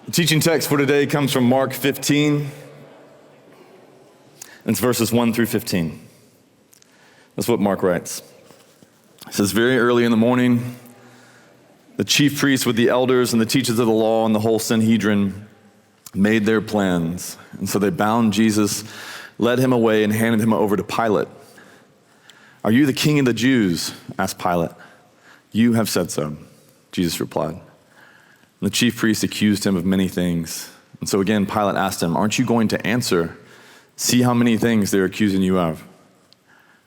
The teaching text for today comes from Mark 15, and it's verses 1 through 15. That's what Mark writes. It says, very early in the morning, the chief priests with the elders and the teachers of the law and the whole Sanhedrin made their plans. And so they bound Jesus, led him away, and handed him over to Pilate. Are you the king of the Jews? Asked Pilate. You have said so, Jesus replied. And the chief priests accused him of many things. And so again, Pilate asked him, aren't you going to answer? See how many things they're accusing you of.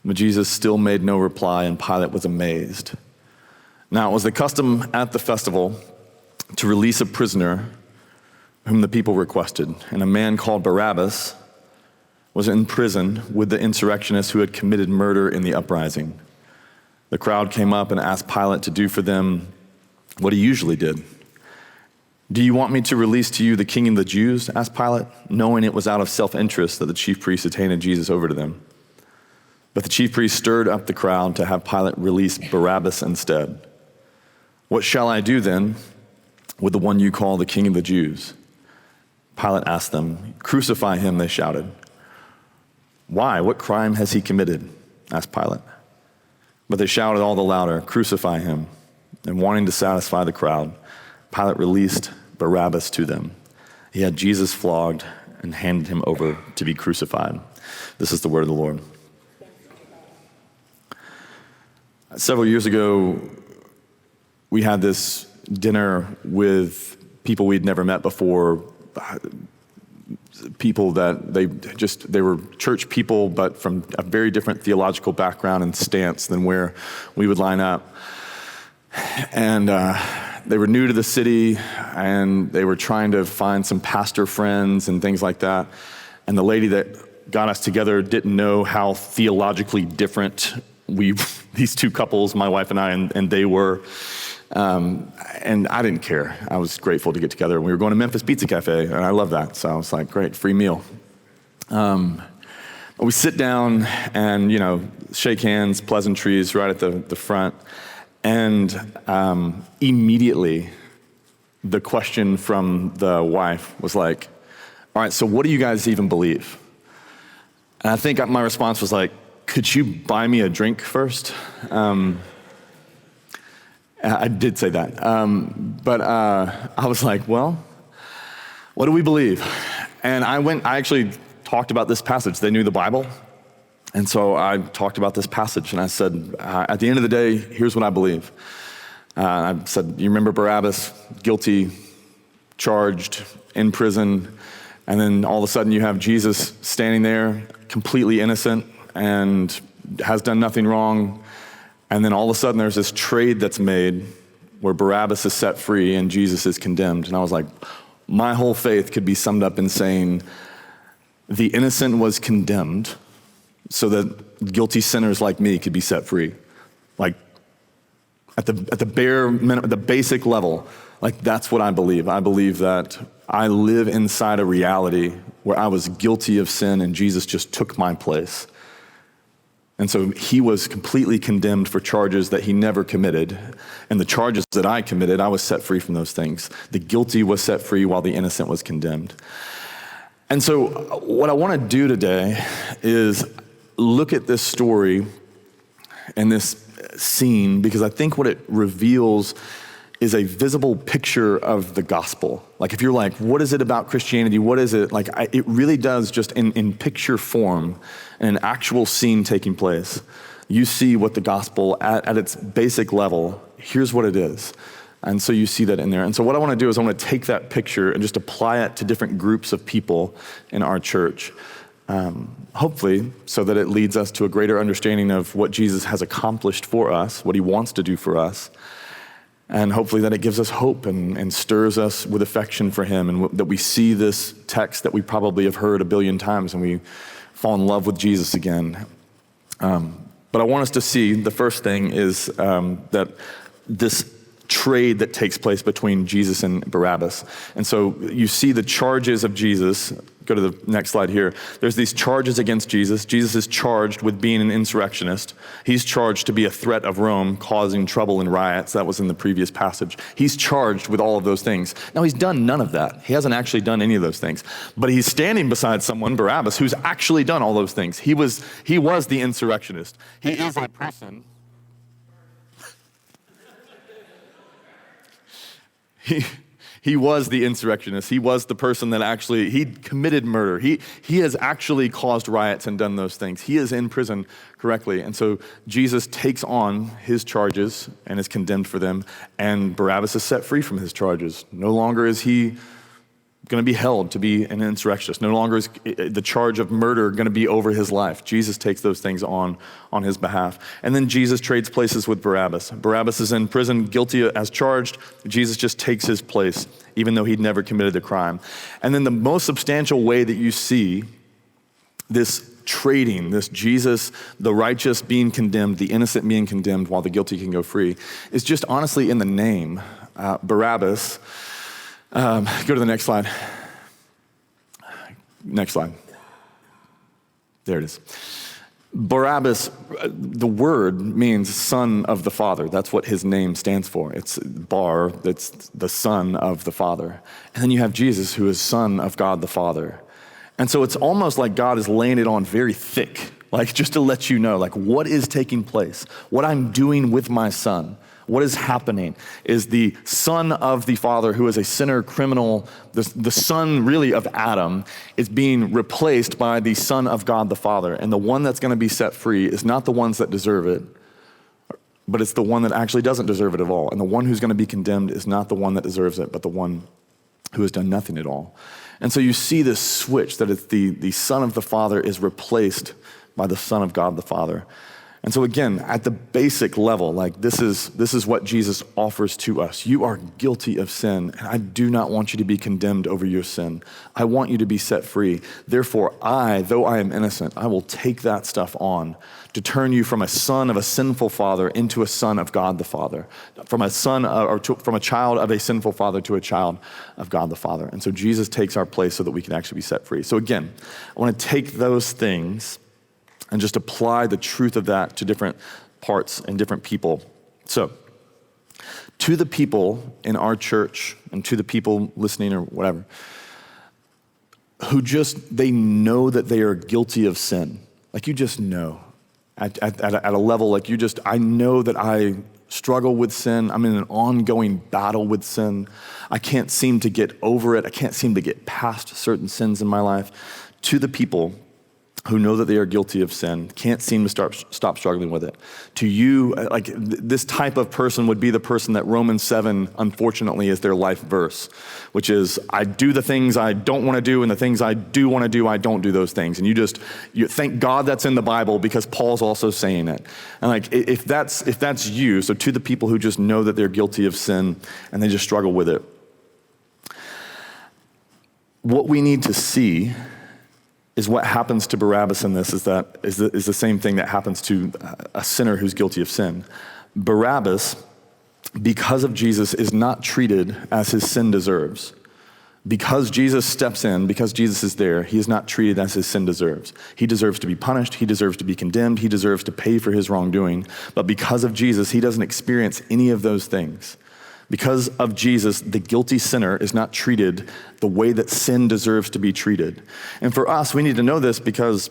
But Jesus still made no reply, and Pilate was amazed. Now, it was the custom at the festival to release a prisoner whom the people requested. And a man called Barabbas was in prison with the insurrectionists who had committed murder in the uprising. The crowd came up and asked Pilate to do for them what he usually did. Do you want me to release to you the king of the Jews? Asked Pilate, knowing it was out of self-interest that the chief priests had handed Jesus over to them. But the chief priests stirred up the crowd to have Pilate release Barabbas instead. What shall I do then with the one you call the king of the Jews? Pilate asked them. Crucify him, they shouted. Why? What crime has he committed? Asked Pilate. But they shouted all the louder, crucify him. And wanting to satisfy the crowd, Pilate released Barabbas to them. He had Jesus flogged and handed him over to be crucified. This is the word of the Lord. Several years ago, we had this dinner with people we'd never met before, people that they were church people, but from a very different theological background and stance than where we would line up. And they were new to the city, and they were trying to find some pastor friends and things like that. And the lady that got us together didn't know how theologically different these two couples, my wife and I, and they were. And I didn't care. I was grateful to get together. We were going to Memphis Pizza Cafe, and I love that. So I was like, great, free meal. We sit down and, shake hands, pleasantries right at the front. And immediately, the question from the wife was like, all right, so what do you guys even believe? And I think my response was like, could you buy me a drink first? I did say that. But I was like, well, what do we believe? And I actually talked about this passage. They knew the Bible. And so I talked about this passage, and I said, at the end of the day, here's what I believe. I said, you remember Barabbas, guilty, charged, in prison, and then all of a sudden you have Jesus standing there, completely innocent, and has done nothing wrong. And then all of a sudden there's this trade that's made where Barabbas is set free and Jesus is condemned. And I was like, my whole faith could be summed up in saying the innocent was condemned so that guilty sinners like me could be set free. Like at the basic level, like that's what I believe. I believe that I live inside a reality where I was guilty of sin and Jesus just took my place. And so he was completely condemned for charges that he never committed. And the charges that I committed, I was set free from those things. The guilty was set free while the innocent was condemned. And so what I want to do today is look at this story and this scene, because I think what it reveals is a visible picture of the gospel. Like if you're like, what is it about Christianity? What is it? Like it really does just in picture form, an actual scene taking place. You see what the gospel at its basic level, here's what it is. And so you see that in there. And so what I want to do is I want to take that picture and just apply it to different groups of people in our church. Hopefully so that it leads us to a greater understanding of what Jesus has accomplished for us, what he wants to do for us. And hopefully that it gives us hope and stirs us with affection for him, and that we see this text that we probably have heard a billion times and we fall in love with Jesus again. But I want us to see, the first thing is that this trade that takes place between Jesus and Barabbas. And so you see the charges of Jesus go to the next slide here. There's these charges against Jesus. Jesus is charged with being an insurrectionist. He's charged to be a threat of Rome, causing trouble and riots. That was in the previous passage. He's charged with all of those things. Now, he's done none of that. He hasn't actually done any of those things. But he's standing beside someone, Barabbas, who's actually done all those things. He was the insurrectionist. He is a person. He was the insurrectionist. He was the person that he committed murder. He has actually caused riots and done those things. He is in prison correctly. And so Jesus takes on his charges and is condemned for them, and Barabbas is set free from his charges. No longer is he going to be held to be an insurrectionist. No longer is the charge of murder going to be over his life. Jesus takes those things on his behalf. And then Jesus trades places with Barabbas. Barabbas is in prison, guilty as charged. Jesus just takes his place, even though he'd never committed the crime. And then the most substantial way that you see this trading, this Jesus, the righteous being condemned, the innocent being condemned while the guilty can go free, is just honestly in the name. Barabbas. Go to the next slide. Next slide. There it is. Barabbas, the word means son of the Father. That's what his name stands for. It's Bar, that's the son of the Father. And then you have Jesus, who is son of God the Father. And so it's almost like God is laying it on very thick, like just to let you know, like what is taking place, what I'm doing with my son. What is happening is the son of the Father, who is a sinner, criminal, the son really of Adam, is being replaced by the son of God the Father. And the one that's going to be set free is not the ones that deserve it, but it's the one that actually doesn't deserve it at all. And the one who's going to be condemned is not the one that deserves it, but the one who has done nothing at all. And so you see this switch, that it's the son of the Father is replaced by the son of God the Father. And so again, at the basic level, like this is what Jesus offers to us. You are guilty of sin, and I do not want you to be condemned over your sin. I want you to be set free. Therefore, though I am innocent, I will take that stuff on to turn you from a son of a sinful father into a son of God the Father, from a from a child of a sinful father to a child of God the Father. And so Jesus takes our place so that we can actually be set free. So again, I want to take those things and just apply the truth of that to different parts and different people. So, to the people in our church and to the people listening or whatever, who they know that they are guilty of sin. Like you just know at a level, like I know that I struggle with sin. I'm in an ongoing battle with sin. I can't seem to get over it. I can't seem to get past certain sins in my life. To the people who know that they are guilty of sin, can't seem to stop struggling with it. To you, like this type of person would be the person that Romans 7, unfortunately, is their life verse, which is, I do the things I don't want to do, and the things I do want to do, I don't do those things. And you thank God that's in the Bible, because Paul's also saying it. And like, if that's you, so to the people who just know that they're guilty of sin and they just struggle with it, what we need to see is what happens to Barabbas in this is the same thing that happens to a sinner who's guilty of sin. Barabbas, because of Jesus, is not treated as his sin deserves. Because Jesus steps in, because Jesus is there, he is not treated as his sin deserves. He deserves to be punished, he deserves to be condemned, he deserves to pay for his wrongdoing. But because of Jesus, he doesn't experience any of those things. Because of Jesus, the guilty sinner is not treated the way that sin deserves to be treated. And for us, we need to know this, because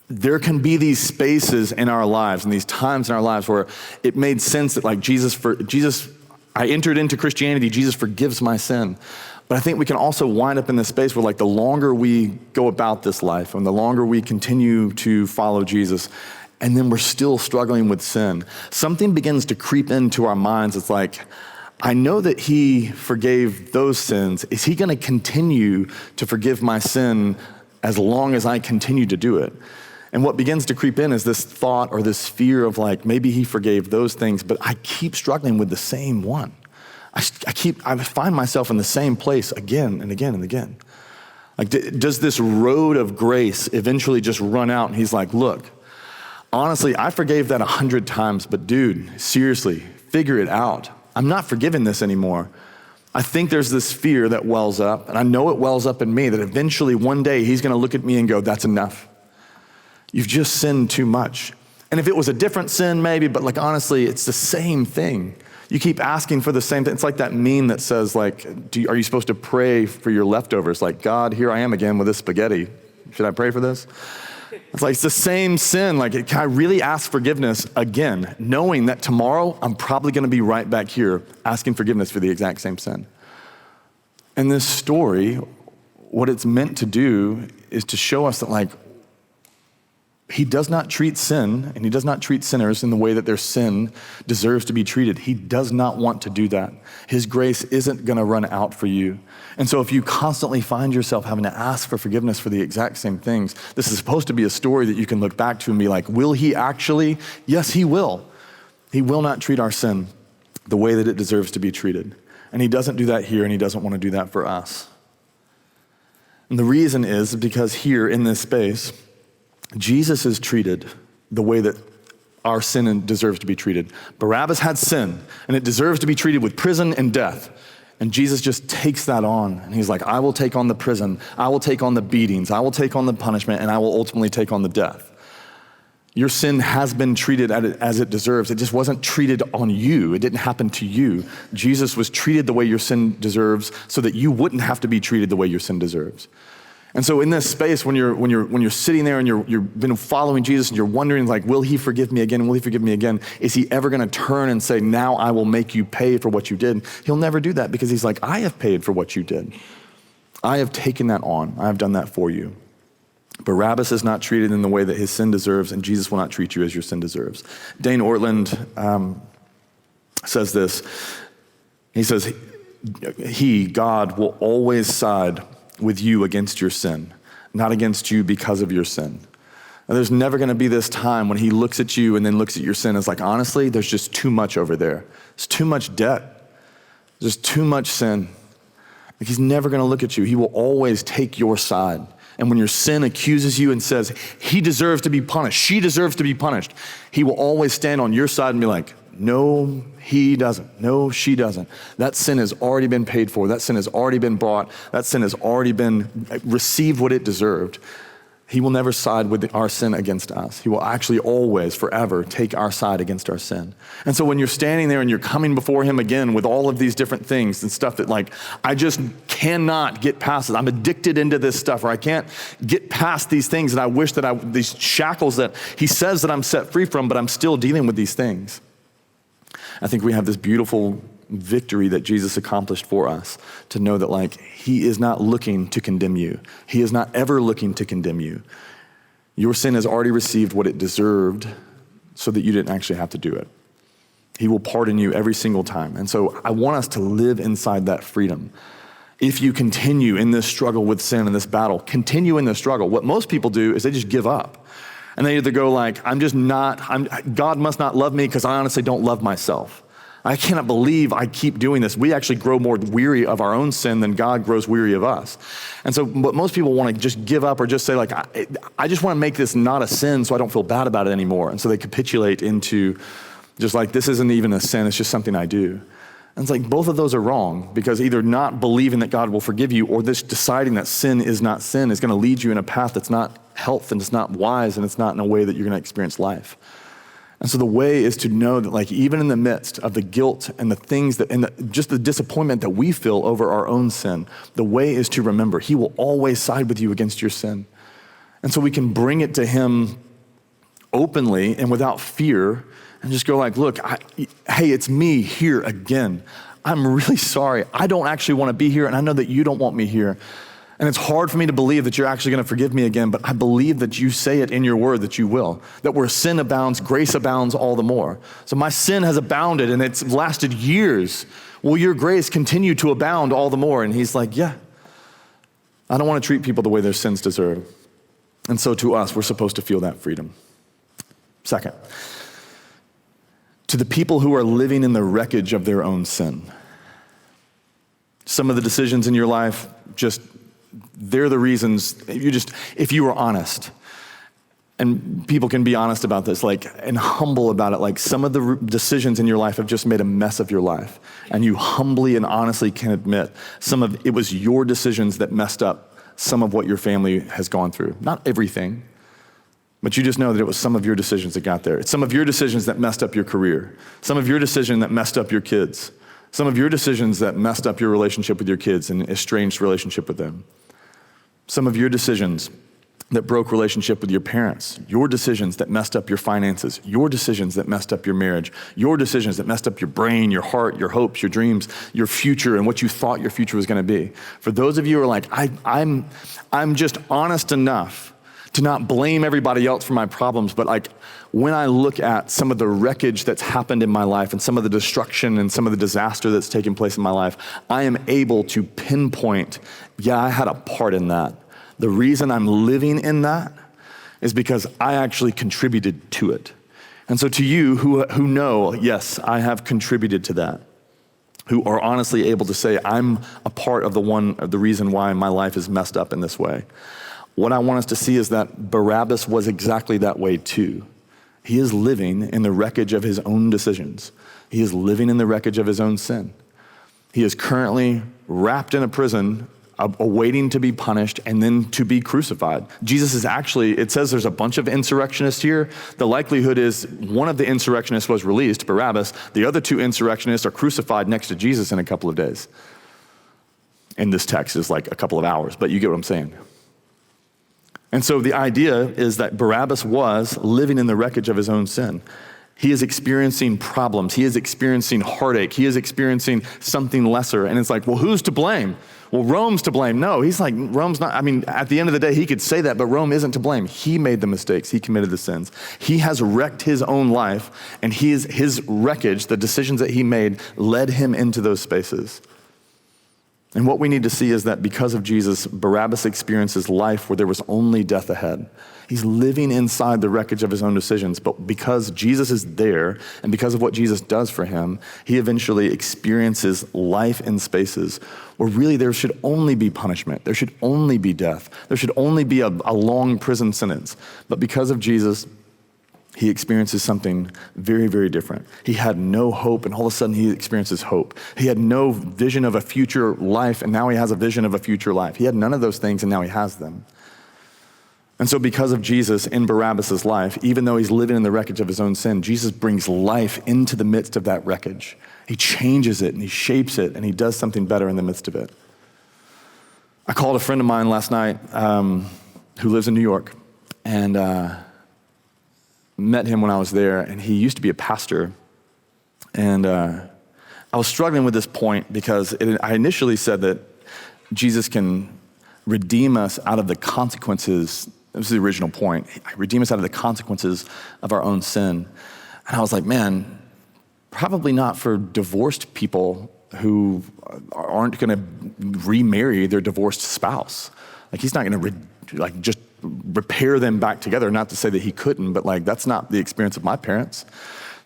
there can be these spaces in our lives and these times in our lives where it made sense that like I entered into Christianity, Jesus forgives my sin. But I think we can also wind up in this space where like the longer we go about this life and the longer we continue to follow Jesus, and then we're still struggling with sin, something begins to creep into our minds. It's like, I know that he forgave those sins. Is he going to continue to forgive my sin as long as I continue to do it? And what begins to creep in is this thought or this fear of like, maybe he forgave those things, but I keep struggling with the same one. I find myself in the same place again and again and again. Like, does this road of grace eventually just run out? And he's like, look, honestly, I forgave that 100 times, but dude, seriously, figure it out. I'm not forgiving this anymore. I think there's this fear that wells up, and I know it wells up in me, that eventually one day he's gonna look at me and go, that's enough. You've just sinned too much. And if it was a different sin, maybe, but like honestly, it's the same thing. You keep asking for the same thing. It's like that meme that says like, are you supposed to pray for your leftovers? Like, God, here I am again with this spaghetti. Should I pray for this? It's like, it's the same sin. Like, can I really ask forgiveness again, knowing that tomorrow I'm probably gonna be right back here asking forgiveness for the exact same sin? And this story, what it's meant to do is to show us that like, he does not treat sin, and he does not treat sinners in the way that their sin deserves to be treated. He does not want to do that. His grace isn't gonna run out for you. And so if you constantly find yourself having to ask for forgiveness for the exact same things, this is supposed to be a story that you can look back to and be like, will he actually? Yes, he will. He will not treat our sin the way that it deserves to be treated. And he doesn't do that here, and he doesn't want to do that for us. And the reason is because here in this space, Jesus is treated the way that our sin deserves to be treated. Barabbas had sin, and it deserves to be treated with prison and death. And Jesus just takes that on, and he's like, I will take on the prison, I will take on the beatings, I will take on the punishment, and I will ultimately take on the death. Your sin has been treated as it deserves. It just wasn't treated on you. It didn't happen to you. Jesus was treated the way your sin deserves so that you wouldn't have to be treated the way your sin deserves. And so in this space, when you're sitting there and you've been following Jesus and you're wondering like, will he forgive me again? Will he forgive me again? Is he ever gonna turn and say, now I will make you pay for what you did? He'll never do that because he's like, I have paid for what you did. I have taken that on. I have done that for you. Barabbas is not treated in the way that his sin deserves, and Jesus will not treat you as your sin deserves. Dane Ortland says this. He says, God, will always side with you against your sin, not against you because of your sin. And there's never gonna be this time when he looks at you and then looks at your sin. It's like, honestly, there's just too much over there. There's too much debt. There's too much sin. Like, he's never gonna look at you. He will always take your side. And when your sin accuses you and says, he deserves to be punished, she deserves to be punished, he will always stand on your side and be like, no, he doesn't. No, she doesn't. That sin has already been paid for. That sin has already been bought. That sin has already been received what it deserved. He will never side with our sin against us. He will actually always, forever, take our side against our sin. And so when you're standing there and you're coming before him again with all of these different things and stuff that like, I just cannot get past it. I'm addicted into this stuff, or I can't get past these things that I wish that these shackles that he says that I'm set free from, but I'm still dealing with these things. I think we have this beautiful victory that Jesus accomplished for us to know that like, he is not looking to condemn you. He is not ever looking to condemn you. Your sin has already received what it deserved so that you didn't actually have to do it. He will pardon you every single time. And so I want us to live inside that freedom. If you continue in this struggle with sin and this battle, continue in the struggle. What most people do is they just give up. And they either go like, God must not love me because I honestly don't love myself. I cannot believe I keep doing this. We actually grow more weary of our own sin than God grows weary of us. And so but most people want to just give up or just say like, I just want to make this not a sin so I don't feel bad about it anymore. And so they capitulate into just like, this isn't even a sin, it's just something I do. And it's like both of those are wrong, because either not believing that God will forgive you or this deciding that sin is not sin is going to lead you in a path that's not health and it's not wise and it's not in a way that you're going to experience life. And so the way is to know that like even in the midst of the guilt and the things that, and just the disappointment that we feel over our own sin, the way is to remember he will always side with you against your sin. And so we can bring it to him openly and without fear and just go like, look, hey, it's me here again. I'm really sorry. I don't actually want to be here, and I know that you don't want me here. And it's hard for me to believe that you're actually going to forgive me again, but I believe that you say it in your word that you will. That where sin abounds, grace abounds all the more. So my sin has abounded and it's lasted years. Will your grace continue to abound all the more? And he's like, yeah. I don't want to treat people the way their sins deserve. And so to us, we're supposed to feel that freedom. Second, to the people who are living in the wreckage of their own sin. Some of the decisions in your life, they're the reasons, if you were honest, and people can be honest about this, like, and humble about it. Like, some of the decisions in your life have just made a mess of your life. And you humbly and honestly can admit it was your decisions that messed up some of what your family has gone through. Not everything, but you just know that it was some of your decisions that got there. It's some of your decisions that messed up your career. Some of your decision that messed up your kids. Some of your decisions that messed up your relationship with your kids and estranged relationship with them. Some of your decisions that broke relationship with your parents. Your decisions that messed up your finances. Your decisions that messed up your marriage. Your decisions that messed up your brain, your heart, your hopes, your dreams, your future, and what you thought your future was going to be. For those of you who are like, I'm just honest enough to not blame everybody else for my problems, but like, when I look at some of the wreckage that's happened in my life and some of the destruction and some of the disaster that's taken place in my life, I am able to pinpoint, yeah, I had a part in that. The reason I'm living in that is because I actually contributed to it. And so to you who know, yes, I have contributed to that, who are honestly able to say, I'm a part of the reason why my life is messed up in this way. What I want us to see is that Barabbas was exactly that way too. He is living in the wreckage of his own decisions. He is living in the wreckage of his own sin. He is currently wrapped in a prison, awaiting to be punished and then to be crucified. Jesus is actually, it says there's a bunch of insurrectionists here. The likelihood is one of the insurrectionists was released, Barabbas. The other two insurrectionists are crucified next to Jesus in a couple of days. In this text is like a couple of hours, but you get what I'm saying. And so the idea is that Barabbas was living in the wreckage of his own sin. He is experiencing problems. He is experiencing heartache. He is experiencing something lesser. And it's like, well, who's to blame? Well, Rome's to blame. No, he's like, Rome's not. I mean, at the end of the day, he could say that, but Rome isn't to blame. He made the mistakes. He committed the sins. He has wrecked his own life, and his wreckage, the decisions that he made, led him into those spaces. And what we need to see is that because of Jesus, Barabbas experiences life where there was only death ahead. He's living inside the wreckage of his own decisions, but because Jesus is there and because of what Jesus does for him, he eventually experiences life in spaces where really there should only be punishment. There should only be death. There should only be a long prison sentence. But because of Jesus, he experiences something very, very different. He had no hope, and all of a sudden he experiences hope. He had no vision of a future life, and now he has a vision of a future life. He had none of those things, and now he has them. And so because of Jesus in Barabbas' life, even though he's living in the wreckage of his own sin, Jesus brings life into the midst of that wreckage. He changes it, and he shapes it, and he does something better in the midst of it. I called a friend of mine last night who lives in New York, and met him when I was there, and he used to be a pastor. And I was struggling with this point because I initially said that Jesus can redeem us out of the consequences. This is the original point. Redeem us out of the consequences of our own sin. And I was like, man, probably not for divorced people who aren't going to remarry their divorced spouse. Like, he's not going to just repair them back together. Not to say that he couldn't, but like, that's not the experience of my parents.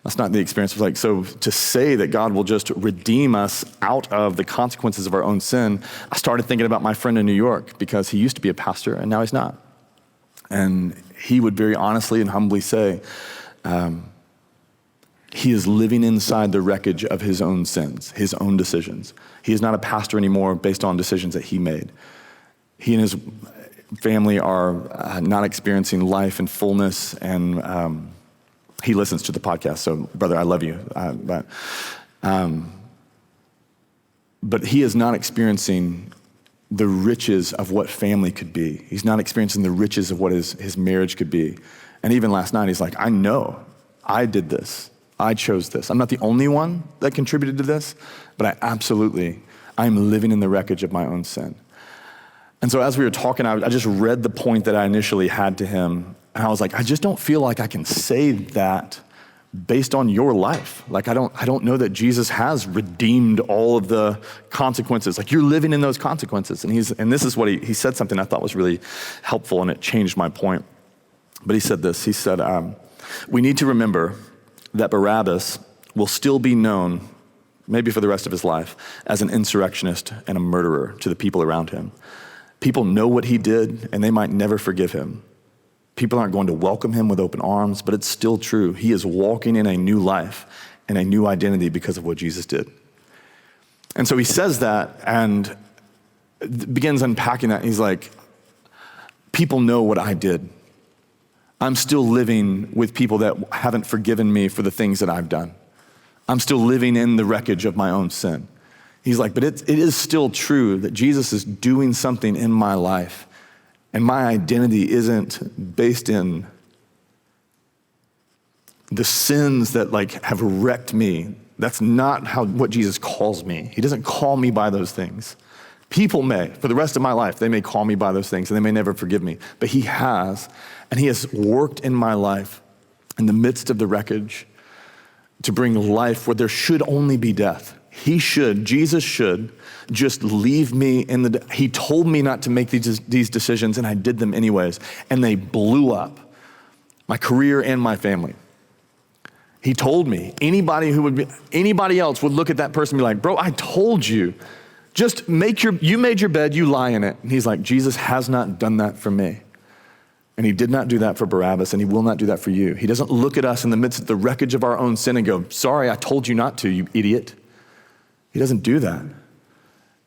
That's not the experience of so to say that God will just redeem us out of the consequences of our own sin, I started thinking about my friend in New York because he used to be a pastor and now he's not. And he would very honestly and humbly say, he is living inside the wreckage of his own sins, his own decisions. He is not a pastor anymore based on decisions that he made. He and his family are not experiencing life and fullness, and he listens to the podcast, so brother, I love you. But he is not experiencing the riches of what family could be. He's not experiencing the riches of what his marriage could be. And even last night, he's like, I know, I did this. I chose this. I'm not the only one that contributed to this, but I'm living in the wreckage of my own sin. And so as we were talking, I just read the point that I initially had to him, and I was like, I just don't feel like I can say that based on your life. Like, I don't know that Jesus has redeemed all of the consequences. Like, you're living in those consequences. And this is what he said something I thought was really helpful, and it changed my point. But he said this, he said, we need to remember that Barabbas will still be known, maybe for the rest of his life, as an insurrectionist and a murderer to the people around him. People know what he did, and they might never forgive him. People aren't going to welcome him with open arms, but it's still true. He is walking in a new life and a new identity because of what Jesus did. And so he says that and begins unpacking that. He's like, people know what I did. I'm still living with people that haven't forgiven me for the things that I've done. I'm still living in the wreckage of my own sin. He's like, but it is still true that Jesus is doing something in my life, and my identity isn't based in the sins that like have wrecked me. That's not what Jesus calls me. He doesn't call me by those things. People may, for the rest of my life, they may call me by those things and they may never forgive me. But he has, and he has worked in my life in the midst of the wreckage to bring life where there should only be death. Jesus should just leave me he told me not to make these decisions, and I did them anyways. And they blew up my career and my family. He told me anybody else would look at that person and be like, bro, I told you, just you made your bed, you lie in it. And he's like, Jesus has not done that for me. And he did not do that for Barabbas, and he will not do that for you. He doesn't look at us in the midst of the wreckage of our own sin and go, sorry, I told you not to, you idiot. He doesn't do that.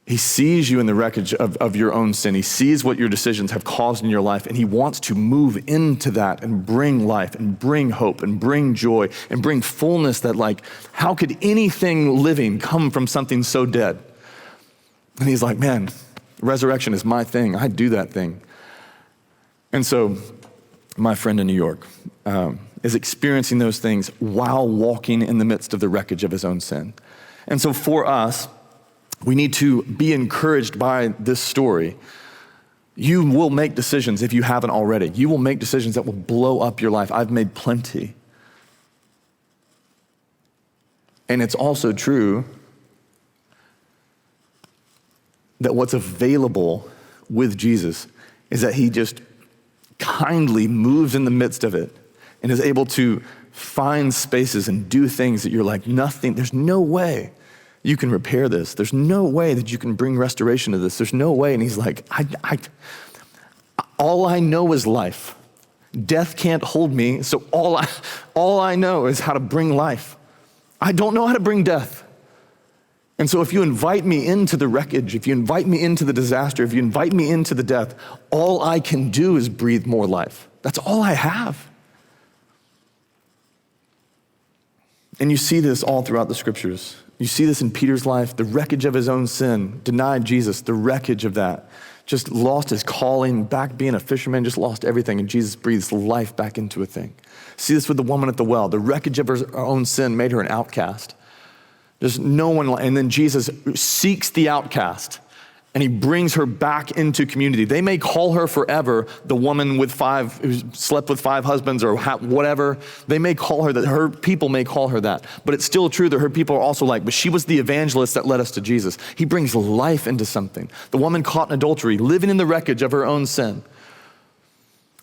He sees you in the wreckage of your own sin. He sees what your decisions have caused in your life, and he wants to move into that and bring life and bring hope and bring joy and bring fullness that like, how could anything living come from something so dead? And he's like, man, resurrection is my thing. I do that thing. And so my friend in New York is experiencing those things while walking in the midst of the wreckage of his own sin. And so for us, we need to be encouraged by this story. You will make decisions if you haven't already. You will make decisions that will blow up your life. I've made plenty. And it's also true that what's available with Jesus is that he just kindly moves in the midst of it and is able to find spaces and do things that you're like, nothing, there's no way you can repair this. There's no way that you can bring restoration to this. There's no way. And he's like, all I know is life. Death can't hold me, so all I know is how to bring life. I don't know how to bring death. And so if you invite me into the wreckage, if you invite me into the disaster, if you invite me into the death, all I can do is breathe more life. That's all I have. And you see this all throughout the scriptures. You see this in Peter's life, the wreckage of his own sin, denied Jesus, the wreckage of that. Just lost his calling, back being a fisherman, just lost everything, and Jesus breathes life back into a thing. See this with the woman at the well. The wreckage of her own sin made her an outcast. There's no one, and then Jesus seeks the outcast, and he brings her back into community. They may call her forever the woman who slept with 5 husbands or whatever. They may call her that, her people may call her that, but it's still true that her people are also like, but she was the evangelist that led us to Jesus. He brings life into something. The woman caught in adultery, living in the wreckage of her own sin.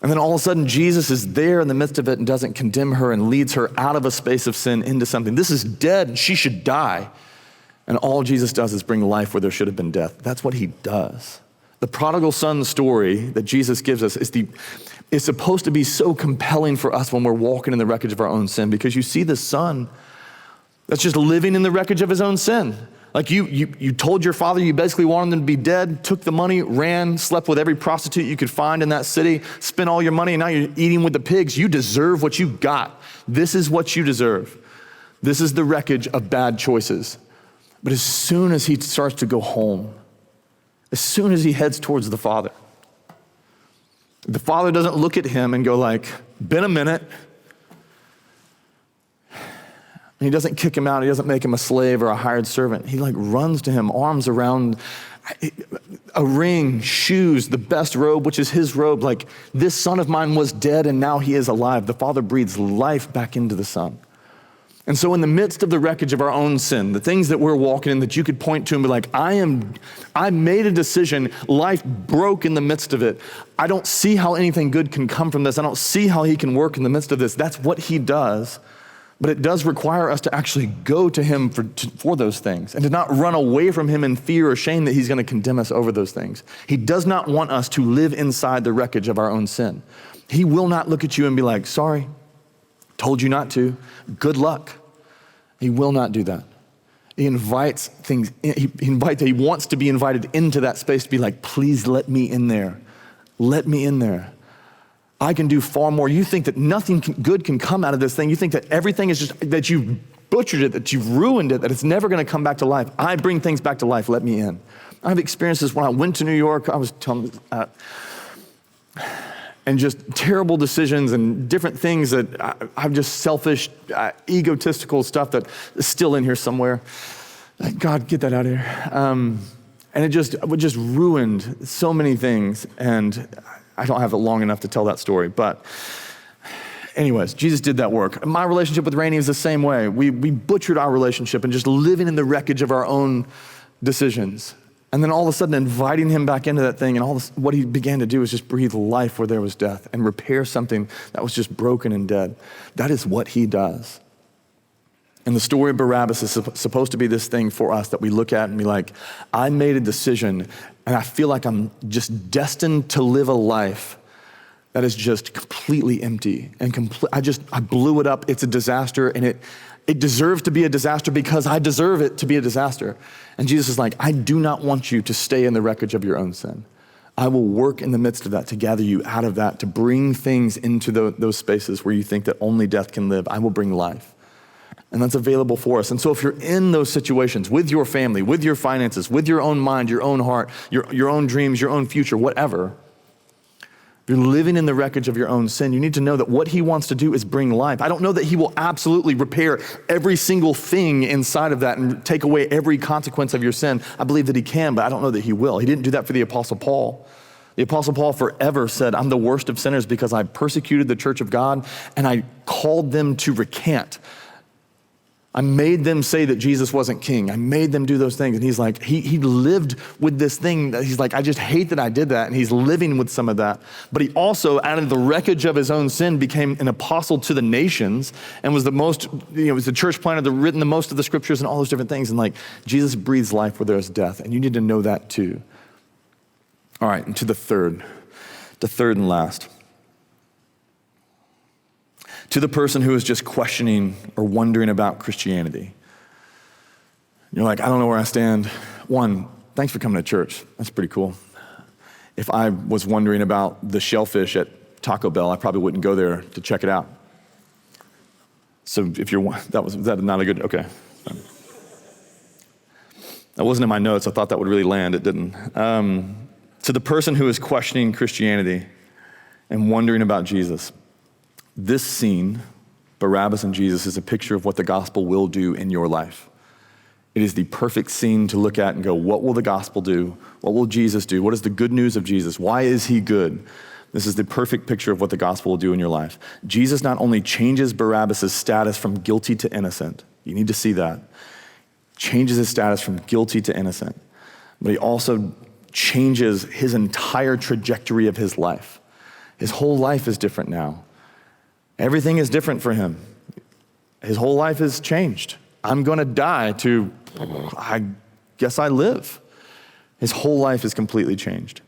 And then all of a sudden, Jesus is there in the midst of it and doesn't condemn her and leads her out of a space of sin into something. This is dead, and she should die. And all Jesus does is bring life where there should have been death. That's what he does. The prodigal son story that Jesus gives us is supposed to be so compelling for us when we're walking in the wreckage of our own sin, because you see this son that's just living in the wreckage of his own sin. Like you told your father you basically wanted them to be dead, took the money, ran, slept with every prostitute you could find in that city, spent all your money, and now you're eating with the pigs. You deserve what you got. This is what you deserve. This is the wreckage of bad choices. But as soon as he starts to go home, as soon as he heads towards the father doesn't look at him and go like, been a minute. And he doesn't kick him out. He doesn't make him a slave or a hired servant. He like runs to him, arms around, a ring, shoes, the best robe, which is his robe. Like, this son of mine was dead and now he is alive. The father breathes life back into the son. And so in the midst of the wreckage of our own sin, the things that we're walking in that you could point to and be like, I made a decision, life broke in the midst of it. I don't see how anything good can come from this. I don't see how he can work in the midst of this. That's what he does But it does require us to actually go to him for those things and to not run away from him in fear or shame that he's going to condemn us over those things. He does not want us to live inside the wreckage of our own sin. He will not look at you and be like, sorry, told you not to, good luck. He will not do that. He invites things, he wants to be invited into that space to be like, please let me in there. Let me in there. I can do far more. You think that nothing good can come out of this thing. You think that everything is just, that you've butchered it, that you've ruined it, that it's never going to come back to life. I bring things back to life. Let me in. I've experienced this when I went to New York. I was telling, and just terrible decisions and different things that I'm just selfish, egotistical stuff that is still in here somewhere. Like, God, get that out of here. And it just ruined so many things. And I don't have it long enough to tell that story, but anyways, Jesus did that work. My relationship with Rainey is the same way. We butchered our relationship and just living in the wreckage of our own decisions. And then all of a sudden inviting him back into that thing, and what he began to do was just breathe life where there was death and repair something that was just broken and dead. That is what he does. And the story of Barabbas is supposed to be this thing for us that we look at and be like, I made a decision and I feel like I'm just destined to live a life that is just completely empty and I blew it up. It's a disaster, and it deserves to be a disaster because I deserve it to be a disaster. And Jesus is like, I do not want you to stay in the wreckage of your own sin. I will work in the midst of that to gather you out of that, to bring things into those spaces where you think that only death can live. I will bring life. And that's available for us. And so if you're in those situations with your family, with your finances, with your own mind, your own heart, your own dreams, your own future, whatever, if you're living in the wreckage of your own sin, you need to know that what he wants to do is bring life. I don't know that he will absolutely repair every single thing inside of that and take away every consequence of your sin. I believe that he can, but I don't know that he will. He didn't do that for the Apostle Paul. The Apostle Paul forever said, I'm the worst of sinners because I persecuted the church of God and I called them to recant. I made them say that Jesus wasn't king. I made them do those things. And he's like, he lived with this thing that he's like, I just hate that I did that. And he's living with some of that. But he also, out of the wreckage of his own sin, became an apostle to the nations and was was the church planter that written the most of the scriptures and all those different things. And like, Jesus breathes life where there's death. And you need to know that too. All right, and to the third and last. To the person who is just questioning or wondering about Christianity. You're like, I don't know where I stand. One, thanks for coming to church. That's pretty cool. If I was wondering about the shellfish at Taco Bell, I probably wouldn't go there to check it out. So if was that not a good, okay. That wasn't in my notes. I thought that would really land. It didn't. To the person who is questioning Christianity and wondering about Jesus, this scene, Barabbas and Jesus, is a picture of what the gospel will do in your life. It is the perfect scene to look at and go, what will the gospel do? What will Jesus do? What is the good news of Jesus? Why is he good? This is the perfect picture of what the gospel will do in your life. Jesus not only changes Barabbas' status from guilty to innocent, you need to see that, changes his status from guilty to innocent, but he also changes his entire trajectory of his life. His whole life is different now. Everything is different for him. His whole life is changed. I'm going to die to, I guess I live. His whole life is completely changed.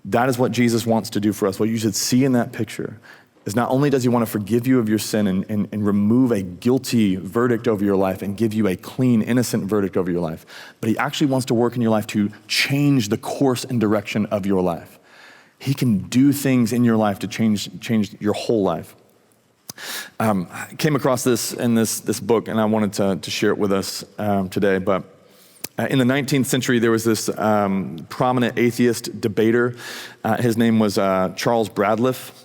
That is what Jesus wants to do for us. What you should see in that picture is not only does he want to forgive you of your sin and remove a guilty verdict over your life and give you a clean, innocent verdict over your life, but he actually wants to work in your life to change the course and direction of your life. He can do things in your life to change your whole life. I came across this in this book, and I wanted to share it with us today. But in the 19th century, there was this prominent atheist debater. His name was Charles Bradliffe.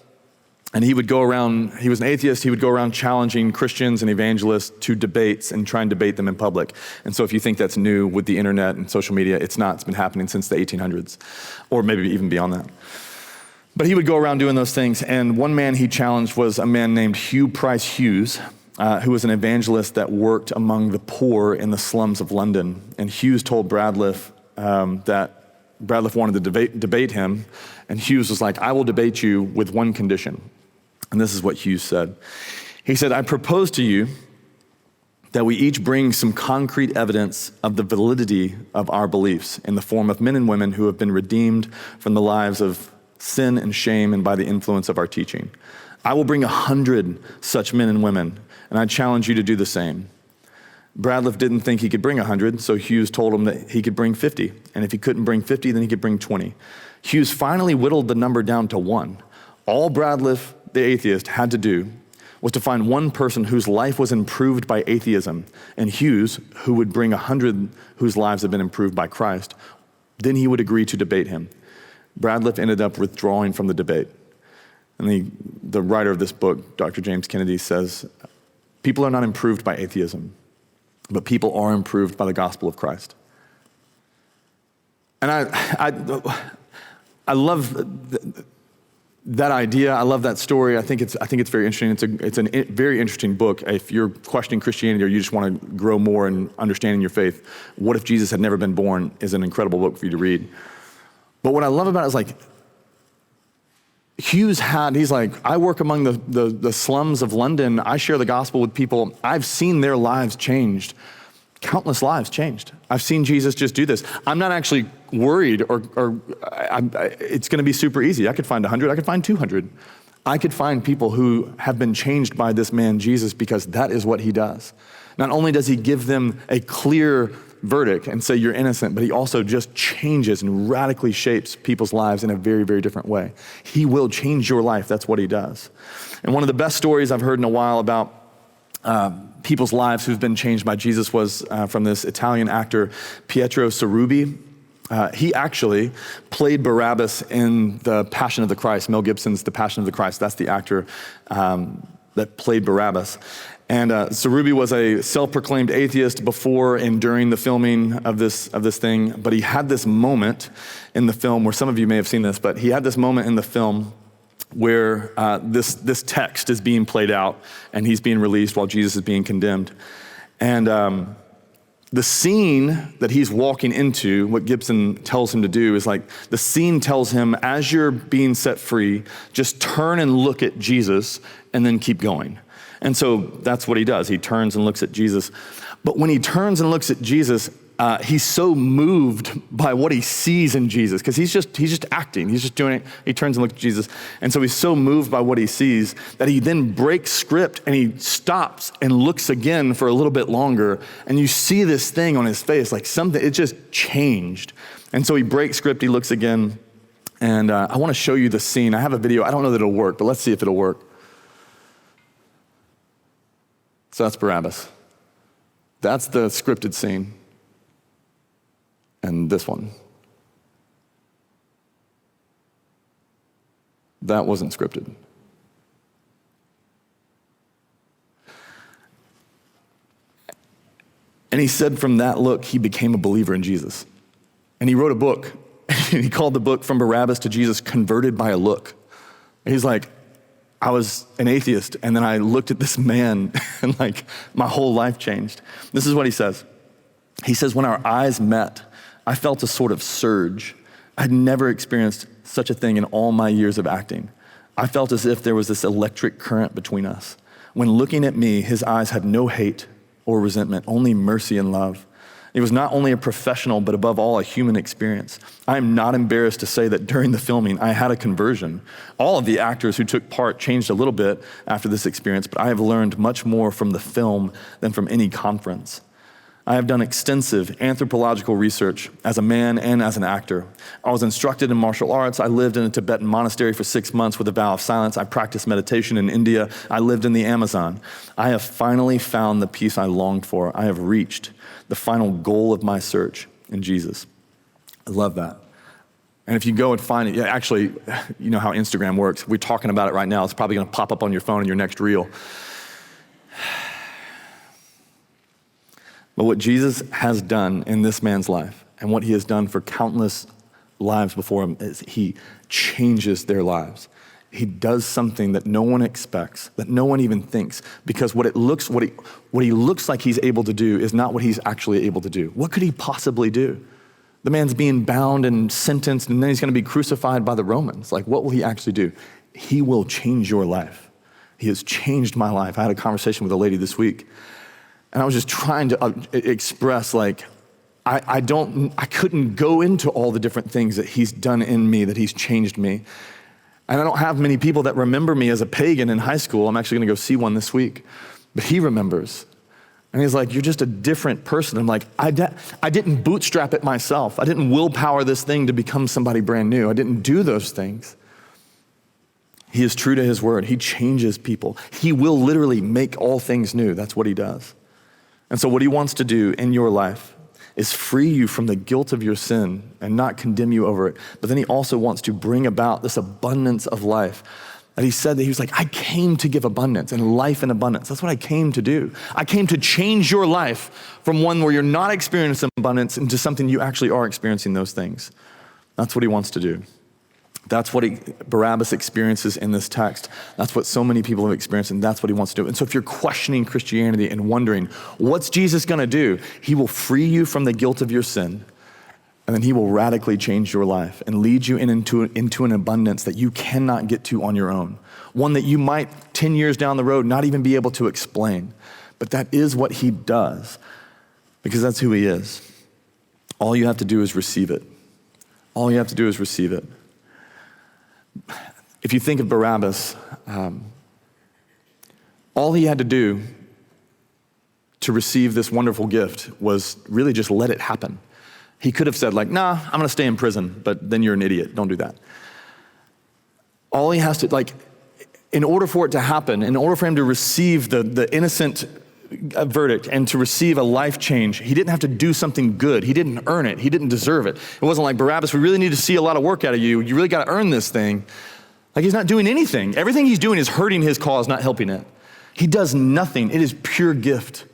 And he would go around, he was an atheist, he would go around challenging Christians and evangelists to debates and try and debate them in public. And so if you think that's new with the internet and social media, it's not. It's been happening since the 1800s, or maybe even beyond that. But he would go around doing those things, and one man he challenged was a man named Hugh Price Hughes, who was an evangelist that worked among the poor in the slums of London. And Hughes told Bradliffe that Bradliffe wanted to debate him, and Hughes was like, I will debate you with one condition. And this is what Hughes said. He said, I propose to you that we each bring some concrete evidence of the validity of our beliefs in the form of men and women who have been redeemed from the lives of sin and shame and by the influence of our teaching. I will bring 100 such men and women, and I challenge you to do the same. Bradliff didn't think he could bring 100, so Hughes told him that he could bring 50. And if he couldn't bring 50, then he could bring 20. Hughes finally whittled the number down to 1. All Bradliff, the atheist, had to do was to find one person whose life was improved by atheism, and Hughes, who would bring 100 whose lives had been improved by Christ, then he would agree to debate him. Bradliff ended up withdrawing from the debate. And the writer of this book, Dr. James Kennedy, says, people are not improved by atheism, but people are improved by the gospel of Christ. And I love that idea. I love that story. I think it's very interesting. It's a very interesting book. If you're questioning Christianity or you just want to grow more in understanding your faith, What If Jesus Had Never Been Born is an incredible book for you to read. But what I love about it is like, he's like, I work among the slums of London. I share the gospel with people. I've seen their lives changed. Countless lives changed. I've seen Jesus just do this. I'm not actually worried it's going to be super easy. I could find 100. I could find 200. I could find people who have been changed by this man, Jesus, because that is what he does. Not only does he give them a clear verdict and say you're innocent, but he also just changes and radically shapes people's lives in a very, very different way. He will change your life. That's what he does. And one of the best stories I've heard in a while about people's lives who've been changed by Jesus was from this Italian actor, Pietro Cerubi. He actually played Barabbas in The Passion of the Christ, Mel Gibson's The Passion of the Christ. That's the actor that played Barabbas. And Cerubi was a self-proclaimed atheist before and during the filming of this thing, but he had this moment in the film where some of you may have seen this, but he had this moment in the film where this text is being played out and he's being released while Jesus is being condemned. And the scene that he's walking into, what Gibson tells him to do is like, the scene tells him, as you're being set free, just turn and look at Jesus and then keep going. And so that's what he does. He turns and looks at Jesus. But when he turns and looks at Jesus, he's so moved by what he sees in Jesus, because he's just acting. He's just doing it. He turns and looks at Jesus. And so he's so moved by what he sees that he then breaks script and he stops and looks again for a little bit longer. And you see this thing on his face, like something, it just changed. And so he breaks script, he looks again. And I want to show you the scene. I have a video. I don't know that it'll work, but let's see if it'll work. So that's Barabbas. That's the scripted scene. And this one. That wasn't scripted. And he said from that look, he became a believer in Jesus. And he wrote a book. And he called the book From Barabbas to Jesus, Converted by a Look. And he's like, I was an atheist, and then I looked at this man, and like my whole life changed. This is what he says. He says, when our eyes met, I felt a sort of surge. I'd never experienced such a thing in all my years of acting. I felt as if there was this electric current between us. When looking at me, his eyes had no hate or resentment, only mercy and love. It was not only a professional, but above all, a human experience. I am not embarrassed to say that during the filming, I had a conversion. All of the actors who took part changed a little bit after this experience, but I have learned much more from the film than from any conference. I have done extensive anthropological research as a man and as an actor. I was instructed in martial arts. I lived in a Tibetan monastery for 6 months with a vow of silence. I practiced meditation in India. I lived in the Amazon. I have finally found the peace I longed for. I have reached the final goal of my search in Jesus. I love that. And if you go and find it, actually, you know how Instagram works. We're talking about it right now. It's probably going to pop up on your phone in your next reel. But what Jesus has done in this man's life and what he has done for countless lives before him is he changes their lives. He does something that no one expects, that no one even thinks, because what he looks like he's able to do is not what he's actually able to do. What could he possibly do? The man's being bound and sentenced, and then he's going to be crucified by the Romans. Like, what will he actually do? He will change your life. He has changed my life. I had a conversation with a lady this week, and I was just trying to express like, I couldn't go into all the different things that he's done in me, that he's changed me. And I don't have many people that remember me as a pagan in high school. I'm actually gonna go see one this week, but he remembers. And he's like, you're just a different person. I'm like, I didn't bootstrap it myself. I didn't willpower this thing to become somebody brand new. I didn't do those things. He is true to his word. He changes people. He will literally make all things new. That's what he does. And so what he wants to do in your life is free you from the guilt of your sin and not condemn you over it. But then he also wants to bring about this abundance of life. That he said that he was like, I came to give abundance and life in abundance. That's what I came to do. I came to change your life from one where you're not experiencing abundance into something you actually are experiencing those things. That's what he wants to do. That's what Barabbas experiences in this text. That's what so many people have experienced, and that's what he wants to do. And so if you're questioning Christianity and wondering, what's Jesus gonna do? He will free you from the guilt of your sin, and then he will radically change your life and lead you into an abundance that you cannot get to on your own. One that you might 10 years down the road not even be able to explain. But that is what he does, because that's who he is. All you have to do is receive it. All you have to do is receive it. If you think of Barabbas, all he had to do to receive this wonderful gift was really just let it happen. He could have said like, nah, I'm gonna stay in prison, but then you're an idiot, don't do that. All he has to, like, in order for it to happen, in order for him to receive the innocent verdict and to receive a life change, he didn't have to do something good. He didn't earn it. He didn't deserve it. It wasn't like, Barabbas, we really need to see a lot of work out of you. You really got to earn this thing. Like, he's not doing anything. Everything he's doing is hurting his cause, not helping it. He does nothing. It is pure gift.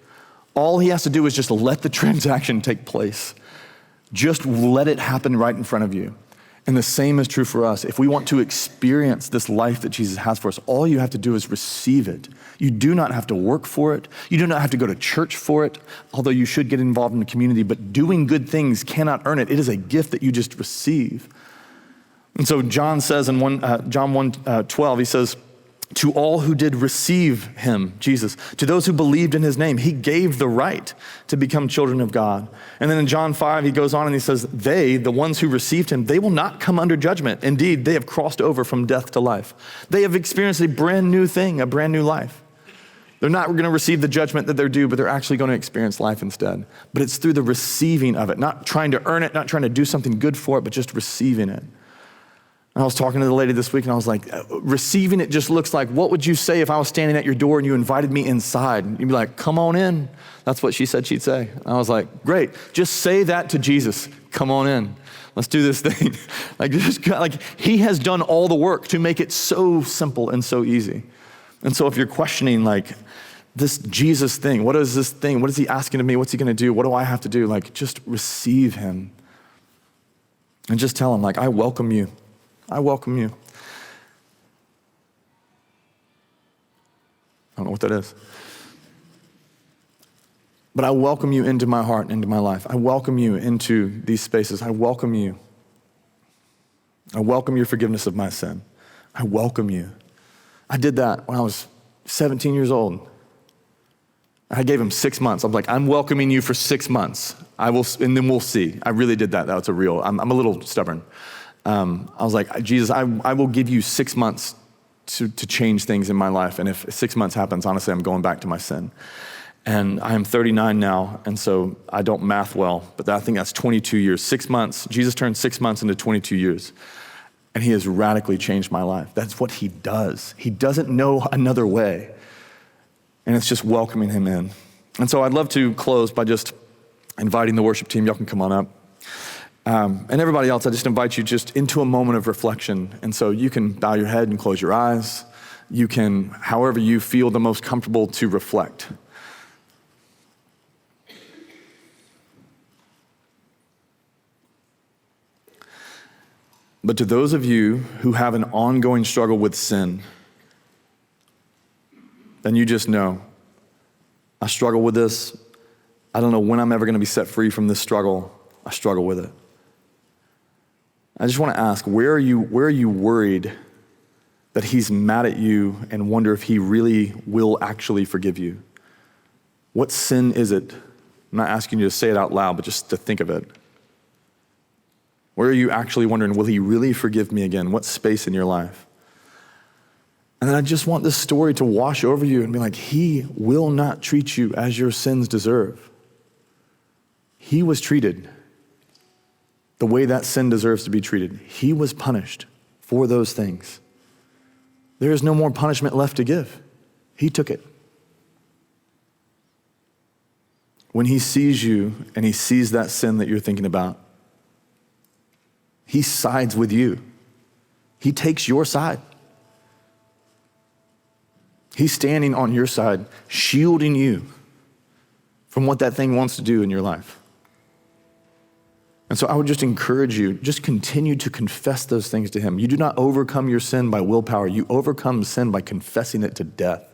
All he has to do is just let the transaction take place. Just let it happen right in front of you. And the same is true for us. If we want to experience this life that Jesus has for us, all you have to do is receive it. You do not have to work for it. You do not have to go to church for it, although you should get involved in the community, but doing good things cannot earn it. It is a gift that you just receive. And so John says in John 1:12, he says, to all who did receive him, Jesus, to those who believed in his name, he gave the right to become children of God. And then in John 5, he goes on and he says, they, the ones who received him, they will not come under judgment. Indeed, they have crossed over from death to life. They have experienced a brand new thing, a brand new life. They're not going to receive the judgment that they're due, but they're actually going to experience life instead. But it's through the receiving of it, not trying to earn it, not trying to do something good for it, but just receiving it. And I was talking to the lady this week and I was like, receiving it just looks like, what would you say if I was standing at your door and you invited me inside? And you'd be like, come on in. That's what she said she'd say. And I was like, great, just say that to Jesus. Come on in. Let's do this thing. Like he has done all the work to make it so simple and so easy. And so if you're questioning like this Jesus thing, what is this thing? What is he asking of me? What's he gonna do? What do I have to do? Like just receive him. And just tell him like, I welcome you. I welcome you. I don't know what that is. But I welcome you into my heart, into my life. I welcome you into these spaces. I welcome you. I welcome your forgiveness of my sin. I welcome you. I did that when I was 17 years old. I gave him 6 months. I'm like, I'm welcoming you for 6 months. And then we'll see. I really did that. That was I'm a little stubborn. I was like, Jesus, I will give you 6 months to change things in my life. And if 6 months happens, honestly, I'm going back to my sin. And I am 39 now, and so I don't math well, but I think that's 22 years. 6 months, Jesus turned 6 months into 22 years. And he has radically changed my life. That's what he does. He doesn't know another way. And it's just welcoming him in. And so I'd love to close by just inviting the worship team. Y'all can come on up. And everybody else, I just invite you just into a moment of reflection. And so you can bow your head and close your eyes. You can, however you feel the most comfortable to reflect. But to those of you who have an ongoing struggle with sin, then you just know, I struggle with this. I don't know when I'm ever going to be set free from this struggle. I struggle with it. I just want to ask, where are you worried that he's mad at you and wonder if he really will actually forgive you? What sin is it? I'm not asking you to say it out loud, but just to think of it. Where are you actually wondering, will he really forgive me again? What space in your life? And then I just want this story to wash over you and be like, he will not treat you as your sins deserve. He was treated the way that sin deserves to be treated. He was punished for those things. There is no more punishment left to give. He took it. When he sees you and he sees that sin that you're thinking about, he sides with you. He takes your side. He's standing on your side, shielding you from what that thing wants to do in your life. And so I would just encourage you, just continue to confess those things to him. You do not overcome your sin by willpower. You overcome sin by confessing it to death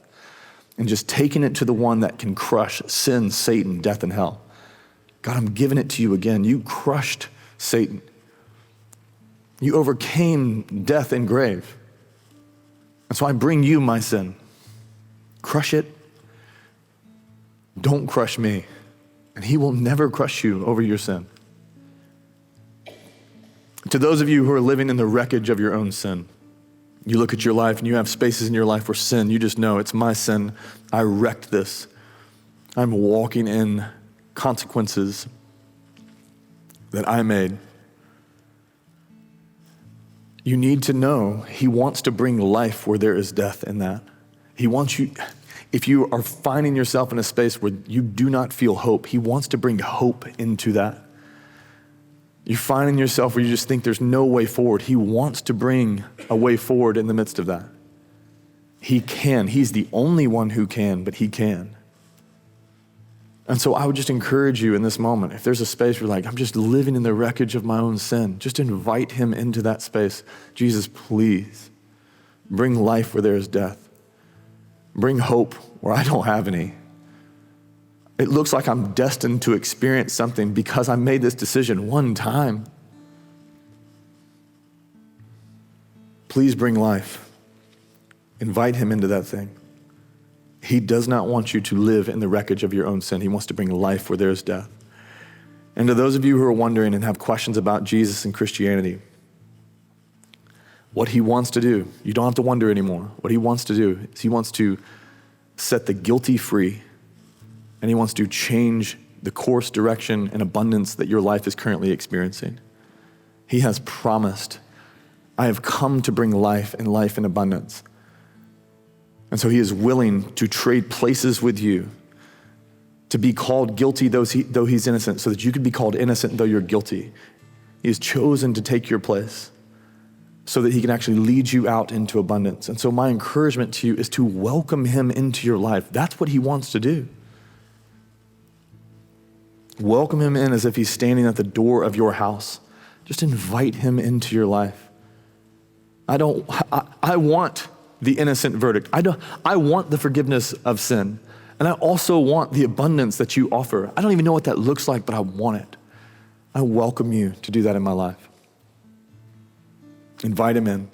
and just taking it to the one that can crush sin, Satan, death, and hell. God, I'm giving it to you again. You crushed Satan. You overcame death and grave. And so I bring you my sin. Crush it. Don't crush me. And he will never crush you over your sin. To those of you who are living in the wreckage of your own sin, you look at your life and you have spaces in your life where sin, you just know it's my sin. I wrecked this. I'm walking in consequences that I made. You need to know he wants to bring life where there is death in that. He wants you, if you are finding yourself in a space where you do not feel hope, he wants to bring hope into that. You're finding yourself where you just think there's no way forward. He wants to bring a way forward in the midst of that. He can. He's the only one who can, but he can. And so I would just encourage you in this moment, if there's a space where you're like, I'm just living in the wreckage of my own sin, just invite him into that space. Jesus, please bring life where there is death. Bring hope where I don't have any. It looks like I'm destined to experience something because I made this decision one time. Please bring life. Invite him into that thing. He does not want you to live in the wreckage of your own sin. He wants to bring life where there is death. And to those of you who are wondering and have questions about Jesus and Christianity, what he wants to do, you don't have to wonder anymore. What he wants to do is he wants to set the guilty free. And he wants to change the course, direction, and abundance that your life is currently experiencing. He has promised, I have come to bring life and life in abundance. And so he is willing to trade places with you, to be called guilty though he's innocent, so that you could be called innocent though you're guilty. He has chosen to take your place so that he can actually lead you out into abundance. And so my encouragement to you is to welcome him into your life. That's what he wants to do. Welcome him in as if he's standing at the door of your house. Just invite him into your life. I want the innocent verdict. I want the forgiveness of sin. And I also want the abundance that you offer. I don't even know what that looks like, but I want it. I welcome you to do that in my life. Invite him in.